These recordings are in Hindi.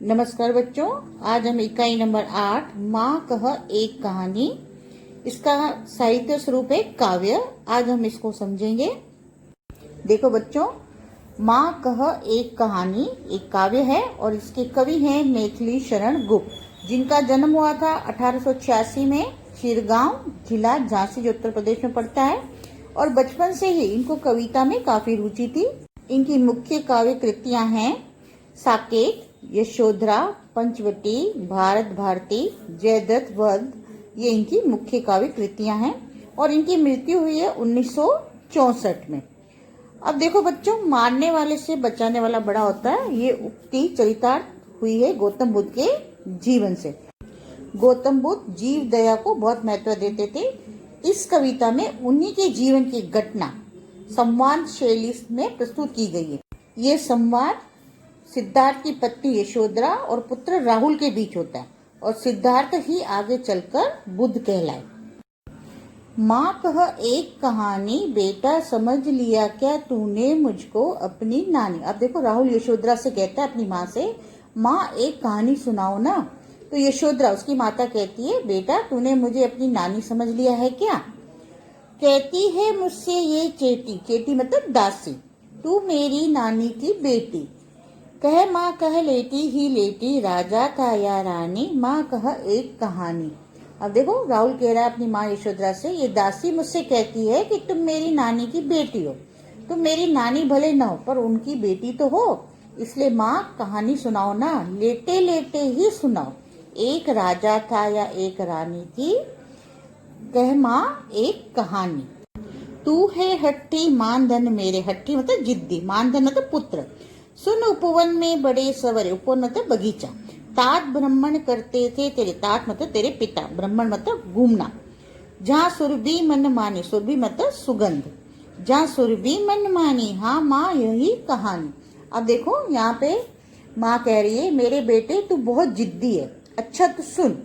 नमस्कार बच्चों, आज हम इकाई नंबर 8 माँ कह एक कहानी, इसका साहित्य स्वरूप है काव्य। आज हम इसको समझेंगे। देखो बच्चों, माँ कह एक कहानी एक काव्य है और इसके कवि हैं मैथिली शरण गुप्त, जिनका जन्म हुआ था 1886 में चिरगांव, जिला झांसी जो उत्तर प्रदेश में पड़ता है। और बचपन से ही इनको कविता में काफी रुचि थी। इनकी मुख्य काव्य कृतियां हैं साकेत, यशोधरा, पंचवटी, भारत भारती, जयद्रथ वध। ये इनकी मुख्य काव्य कृतियां हैं और इनकी मृत्यु हुई है 1964 में। अब देखो बच्चों, मारने वाले से बचाने वाला बड़ा होता है, ये उक्ति चरितार्थ हुई है गौतम बुद्ध के जीवन से। गौतम बुद्ध जीव दया को बहुत महत्व देते थे। इस कविता में उन्हीं के जीवन की घटना संवाद शैली में प्रस्तुत की गई है। ये संवाद सिद्धार्थ की पत्नी यशोधरा और पुत्र राहुल के बीच होता है और सिद्धार्थ ही आगे चलकर बुद्ध कहलाए। माँ कह एक कहानी, बेटा समझ लिया क्या तूने मुझको अपनी नानी। अब देखो, राहुल यशोधरा से कहता है अपनी माँ से, माँ एक कहानी सुनाओ ना। तो यशोधरा उसकी माता कहती है, बेटा तूने मुझे अपनी नानी समझ लिया है क्या। कहती है मुझसे ये चेटी, चेटी मतलब दासी, तू मेरी नानी की बेटी। कह माँ कह लेटी ही लेटी, राजा था या रानी, माँ कह एक कहानी। अब देखो, राहुल कह रहा है अपनी माँ यशोधरा से, ये दासी मुझसे कहती है कि तुम मेरी नानी की बेटी हो। तुम मेरी नानी भले न हो पर उनकी बेटी तो हो, इसलिए माँ कहानी सुनाओ ना, लेटे लेटे ही सुनाओ। एक राजा था या एक रानी थी, कह माँ एक कहानी। तू है हट्टी मानधन मेरे, हट्टी मतलब जिद्दी, मानधन मतलब पुत्र। सुन उपवन में बड़े सवरे, उपवन मतलब बगीचा, तात ब्राह्मण करते थे तेरे, तात मतलब तेरे पिता, ब्राह्मण मतलब घूमना। जहाँ सुरभि मन मानी, सुरभि मतलब सुगंध, जहाँ सुरभि मन मानी, हाँ माँ यही कहानी। अब देखो, यहाँ पे माँ कह रही है, मेरे बेटे तू बहुत जिद्दी है। अच्छा तो सुन,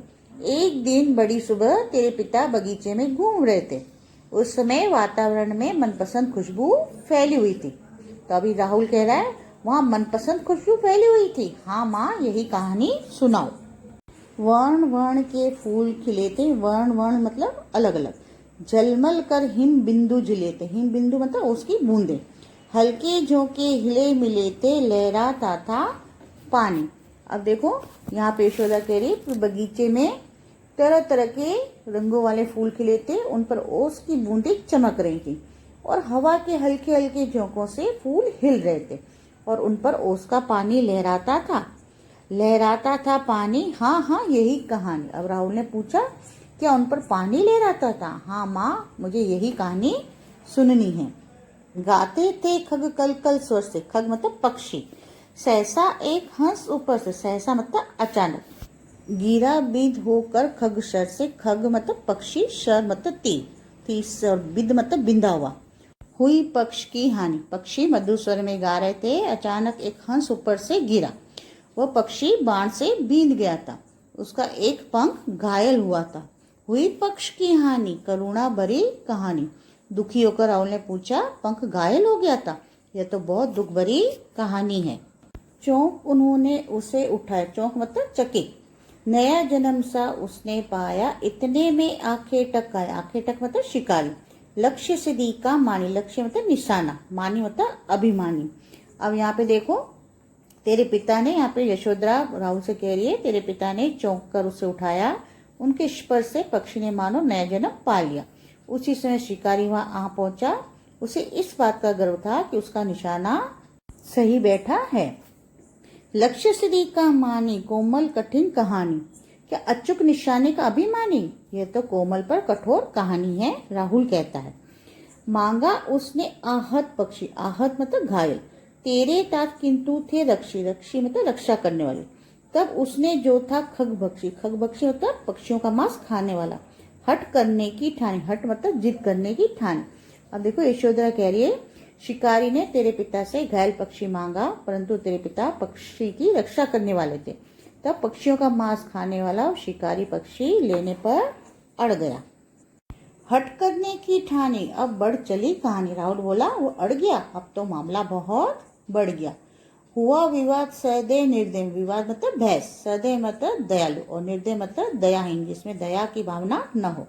एक दिन बड़ी सुबह तेरे पिता बगीचे में घूम रहे थे। उस समय वातावरण में मनपसंद खुशबू फैली हुई थी। तो अभी राहुल कह रहा है, वहाँ मनपसंद खुशबू फैली हुई थी। हाँ माँ यही कहानी सुनाओ। वर्ण वर्ण के फूल खिले थे, वर्ण वर्ण मतलब अलग अलग, झलमल कर हिम बिंदु झिले थे, हिम बिंदु मतलब उसकी बूंदे, हल्के झोंके हिले मिले थे, लहराता था पानी। अब देखो, यहाँ पे यशोदा कह रही, बगीचे में तरह तरह के रंगों वाले फूल खिले थे, उन पर ओस की बूंदें चमक रही थी और हवा के हल्के हल्के झोंकों से फूल हिल रहे थे और उन पर ओस का पानी लहराता था। लहराता था पानी, हाँ हाँ यही कहानी। अब राहुल ने पूछा, क्या उन पर पानी लहराता था। हाँ माँ मुझे यही कहानी सुननी है। गाते थे खग कल कल स्वर से, खग मतलब पक्षी, सहसा एक हंस ऊपर से, सहसा मतलब अचानक, गिरा बिद होकर खग शर से, खग मतलब पक्षी, शर मतलब तीर, तीर और बिद मतलब बिंदा हुआ। हुई पक्ष की हानि, पक्षी मधुर स्वर में गा रहे थे, अचानक एक हंस ऊपर से गिरा, वह पक्षी बाण से बींध गया था, उसका एक पंख घायल हुआ था। हुई पक्ष की हानि, करुणा भरी कहानी। दुखी होकर राहुल ने पूछा, पंख घायल हो गया था, यह तो बहुत दुख भरी कहानी है। चौंक उन्होंने उसे उठाया, चौंक मतलब चकित, नया जन्म सा उसने पाया, इतने में आंखें टकाया, आंखें टक मतलब शिकारी, लक्ष्य सिद्धि का मानी, लक्ष्य मतलब निशाना, मानी मतलब अभिमानी। अब यहाँ पे देखो, तेरे पिता ने, यहाँ पे यशोधरा राहुल से कह रही है, तेरे पिता ने चौंक कर उसे उठाया, उनके स्पर्श से पक्षी ने मानो नया जन्म पा लिया। उसी समय शिकारी वहां आ पहुंचा। उसे इस बात का गर्व था कि उसका निशाना सही बैठा है। लक्ष्य सिद्धि का मानी, कोमल कठिन कहानी, क्या अचूक निशाने का अभिमानी, यह तो कोमल पर कठोर कहानी है, राहुल कहता है। मांगा उसने आहत पक्षी, आहत मतलब घायल, तेरे तात किंतु थे रक्षी, रक्षी मतलब रक्षा करने वाले, तब उसने जो था खग भक्षी, खग भक्षी मतलब पक्षियों का मांस खाने वाला, हट करने की ठानी, हट मतलब जिद करने की ठानी। अब देखो, यशोधरा कह रही है, शिकारी ने तेरे पिता से घायल पक्षी मांगा, परंतु तेरे पिता पक्षी की रक्षा करने वाले थे, तब पक्षियों का मांस खाने वाला शिकारी पक्षी लेने पर अड़ गया। हट करने की ठानी, अब बढ़ चली कहानी। राहुल बोला, वो अड़ गया, अब तो मामला बहुत बढ़ गया। हुआ विवाद सहदय निर्दय, विवाद मतलब बहस, सहदय मतलब दयालु और निर्दय मतलब दयाहीन, जिसमें दया की भावना न हो।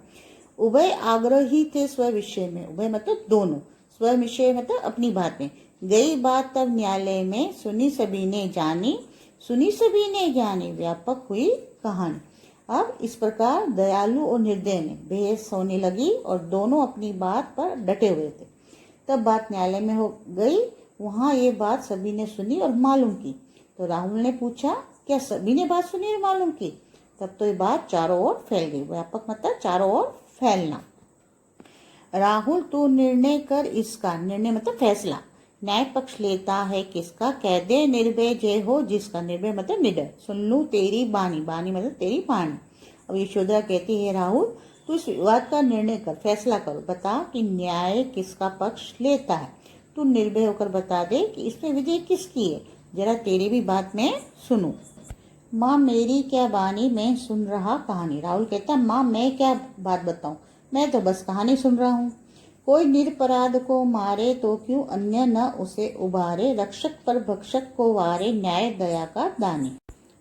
उभय आग्रही थे स्व विषय में, उभय मतलब दोनों, स्व विषय मतलब अपनी बात में। गई बात तब न्यायालय में, सुनी सभी ने जानी, सुनी सभी ने जानी, व्यापक हुई कहानी। अब इस प्रकार दयालु और निर्दय में बहस होने लगी और दोनों अपनी बात पर डटे हुए थे। तब बात न्यायालय में हो गई, वहां ये बात सभी ने सुनी और मालूम की। तो राहुल ने पूछा, क्या सभी ने बात सुनी और मालूम की? तब तो ये बात चारों ओर फैल गई। व्यापक मतलब चारों ओर फैलना। राहुल तू निर्णय कर इसका, निर्णय मतलब फैसला, न्याय पक्ष लेता है किसका, कह दे निर्भय जय हो जिसका, निर्भय मतलब निडर, सुन लूं तेरी बानी, बानी मतलब तेरी वाणी। अब यशोधरा कहती है राहुल तू इस विवाद का निर्णय कर, फैसला करो, बता कि न्याय किसका पक्ष लेता है। तू निर्भय होकर बता दे कि इसमें विजय किसकी है, जरा तेरी भी बात मैं सुनूं। माँ मेरी क्या बानी, मैं सुन रहा कहानी। राहुल कहता माँ मैं क्या बात बताऊं, मैं तो बस कहानी सुन रहा हूँ। कोई निरपराध को मारे तो क्यों अन्य न उसे उबारे, रक्षक पर भक्षक को वारे, न्याय दया का दानी।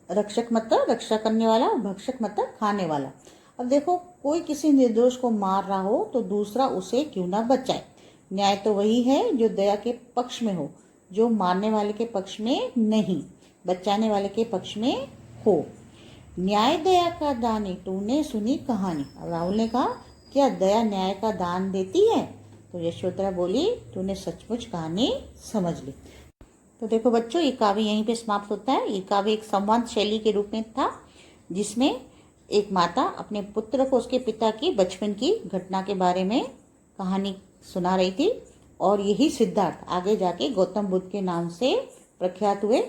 रक्षक मतलब रक्षा करने वाला और भक्षक मतलब खाने वाला। अब देखो कोई किसी निर्दोष को मार रहा हो तो दूसरा उसे क्यों ना बचाए। न्याय तो वही है जो दया के पक्ष में हो, जो मारने वाले के पक्ष में नहीं, बचाने वाले के पक्ष में हो। न्याय दया का दानी, तूने सुनी कहानी। अब राहुल ने कहा क्या दया न्याय का दान देती है? तो यशोधरा बोली तूने सचमुच कहानी समझ ली। तो देखो बच्चों ये काव्य यहीं पे समाप्त होता है। ये काव्य एक संवाद शैली के रूप में था, जिसमें एक माता अपने पुत्र को उसके पिता की बचपन की घटना के बारे में कहानी सुना रही थी, और यही सिद्धार्थ आगे जाके गौतम बुद्ध के नाम से प्रख्यात हुए।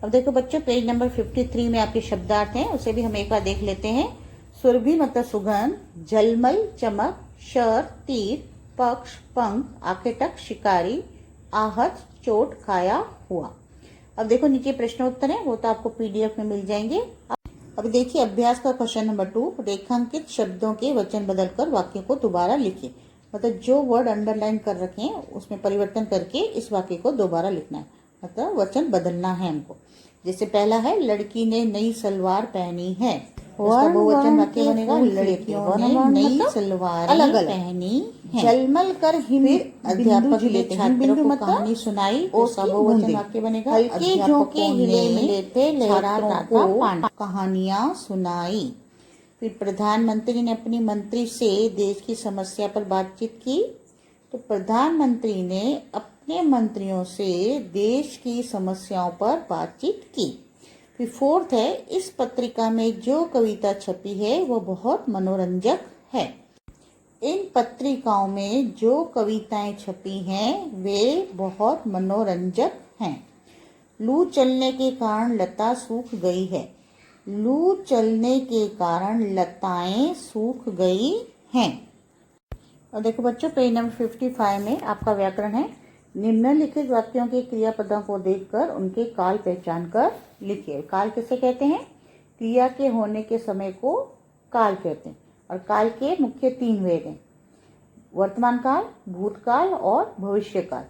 अब देखो बच्चों पेज नंबर 53 में आपके शब्दार्थ हैं, उसे भी हम एक बार देख लेते हैं। सुरभि मतलब सुगंध, झलमल चमक, शर तीर, पक्ष पंख, आखेटक शिकारी, आहत चोट खाया हुआ। अब देखो नीचे प्रश्नोत्तर है, वो तो आपको पीडीएफ में मिल जाएंगे। अब देखिए अभ्यास का क्वेश्चन नंबर 2, रेखांकित शब्दों के वचन बदलकर वाक्य को दोबारा लिखिए। मतलब जो वर्ड अंडरलाइन कर रखे हैं उसमें परिवर्तन करके इस वाक्य को दोबारा लिखना है, मतलब वचन बदलना है हमको। जैसे पहला है लड़की ने नई सलवार पहनी है, उसका बहुवचन वाक्य बनेगा लड़कियों ने नई सलवार अलग अलग पहनी है। जलमल कर हिम, अध्यापक ने छात्रों को कहानी सुनाई, उसका बहुवचन वाक्य बनेगा हल्के झोंके हिले मिले थे छात्रों को कहानियां सुनाई। फिर प्रधानमंत्री ने अपनी मंत्री से देश की समस्या पर बातचीत की, तो प्रधानमंत्री ने अपने मंत्रियों से देश की समस्याओं पर बातचीत की। फिर फोर्थ है इस पत्रिका में जो कविता छपी है वो बहुत मनोरंजक है। इन पत्रिकाओं में जो कविताएं छपी हैं वे बहुत मनोरंजक हैं। लू चलने के कारण लता सूख गई है, लू चलने के कारण लताएं सूख गई हैं। और देखो बच्चों पेज नंबर 55 में आपका व्याकरण है। निम्नलिखित वाक्यों के क्रियापदों को देखकर उनके काल पहचान कर लिखिए। काल किसे कहते हैं? क्रिया के होने के समय को काल कहते हैं, और काल के मुख्य 3 वेद हैं, वर्तमान काल, भूतकाल और भविष्य काल।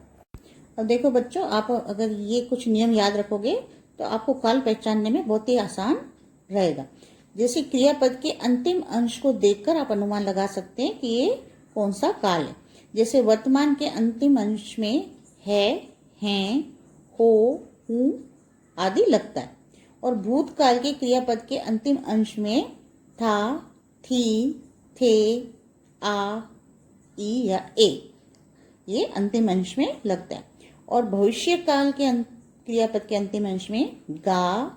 अब देखो बच्चों आप अगर ये कुछ नियम याद रखोगे तो आपको काल पहचानने में बहुत ही आसान रहेगा। जैसे क्रियापद के अंतिम अंश को देखकर आप अनुमान लगा सकते हैं कि ये कौन सा काल है। जैसे वर्तमान के अंतिम अंश में है, हैं, हो, हूं आदि लगता है, और भूतकाल के क्रियापद के अंतिम अंश में था, थी, थे, आ, ई या ए ये अंतिम अंश में लगता है, और भविष्य काल के क्रियापद के अंतिम अंश में गा,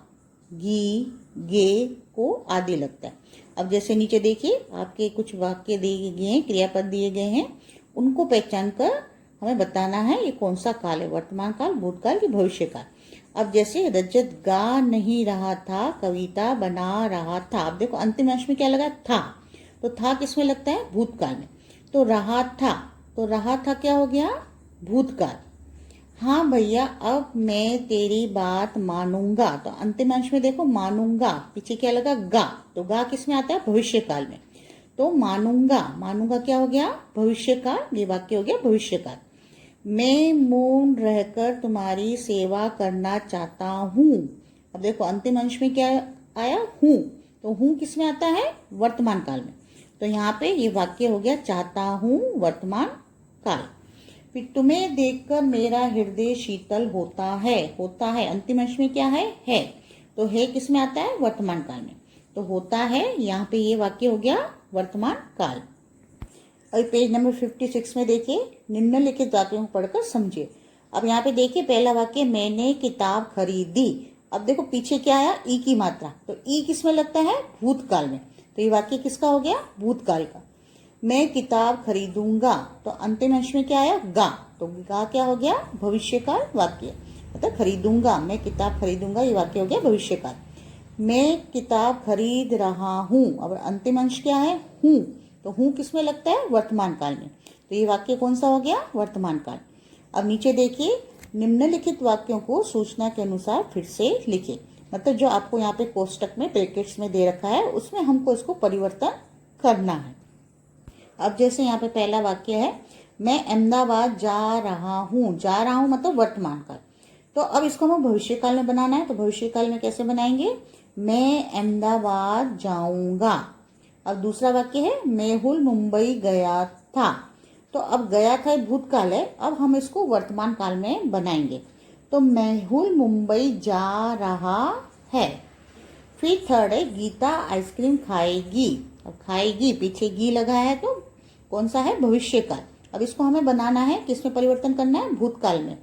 गी, गे को आदि लगता है। अब जैसे नीचे देखिए आपके कुछ वाक्य दिए गए हैं, क्रियापद दिए गए हैं, उनको पहचान कर हमें बताना है ये कौन सा काल है, वर्तमान काल, भूतकाल की भविष्य काल। अब जैसे रजत गा नहीं रहा था, कविता बना रहा था। अब देखो अंतिम अंश में क्या लगा? था। तो था किसमें लगता है? भूतकाल में। तो रहा था, तो रहा था क्या हो गया? भूतकाल। हाँ भैया अब मैं तेरी बात मानूंगा, तो अंतिम अंश में देखो मानूंगा, पीछे क्या लगा? गा। तो गा किस में आता है? भविष्य काल में। तो मानूंगा, मानूंगा क्या हो गया? भविष्य काल। ये वाक्य हो गया भविष्य काल। मैं मौन रहकर तुम्हारी सेवा करना चाहता हूँ। अब देखो अंतिम अंश में क्या आया, हूँ, तो हूँ किस में आता है, वर्तमान काल में। तो यहाँ पे ये वाक्य हो गया चाहता हूँ वर्तमान काल। फिर तुम्हें देखकर मेरा हृदय शीतल होता है अंतिम अंश में क्या है, तो है किस में आता है, वर्तमान काल में। तो होता है, यहाँ पे ये वाक्य हो गया वर्तमान काल। अभी पेज नंबर 56 में देखिए, निम्नलिखित वाक्यों को पढ़कर समझिए। अब यहाँ पे देखिए पहला वाक्य, मैंने किताब खरीदी। अब देखो पीछे क्या आया, ई की मात्रा, तो ई किस में लगता है, भूतकाल में। तो ये वाक्य किसका हो गया, भूतकाल का। मैं किताब खरीदूंगा, तो अंतिम अंश में क्या आया, गा, तो गा क्या हो गया, भविष्य काल वाक्य। मतलब खरीदूंगा, मैं किताब खरीदूंगा, ये वाक्य हो गया भविष्य काल। मैं किताब खरीद रहा हूँ, अब अंतिम अंश क्या है, हूँ, तो हूँ किस में लगता है, वर्तमान काल में। तो ये वाक्य कौन सा हो गया, वर्तमान काल। अब नीचे देखिए, निम्नलिखित वाक्यों को सूचना के अनुसार फिर से लिखें। मतलब जो आपको यहाँ पे कोष्टक में ब्रैकेट्स में दे रखा है उसमें हमको इसको परिवर्तन करना है। अब जैसे यहाँ पे पहला वाक्य है, मैं अहमदाबाद जा रहा हूँ मतलब वर्तमान काल। तो अब इसको हमें भविष्य काल में बनाना है, तो भविष्य काल में कैसे बनाएंगे, मैं अहमदाबाद जाऊंगा। अब दूसरा वाक्य है, मेहुल मुंबई गया था। तो अब गया था भूतकाल है, अब हम इसको वर्तमान काल में बनाएंगे। तो मेहुल मुंबई जा रहा है। फिर थर्ड है, गीता आइसक्रीम खाएगी। अब खाएगी पीछे गी लगा है, तो कौन सा है, भविष्य काल। अब इसको हमें बनाना है, किसमें परिवर्तन करना है, भूतकाल में।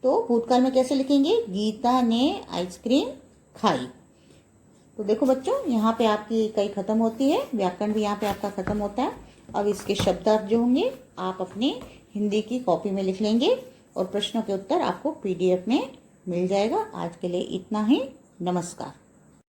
तो भूतकाल में कैसे लिखेंगे, गीता ने आइसक्रीम खाई। तो देखो बच्चों, यहाँ पे आपकी इकाई खत्म होती है, व्याकरण भी यहाँ पे आपका खत्म होता है। अब इसके शब्दार्थ जो होंगे आप अपने हिंदी की कॉपी में लिख लेंगे और प्रश्नों के उत्तर आपको PDF में मिल जाएगा। आज के लिए इतना ही, नमस्कार।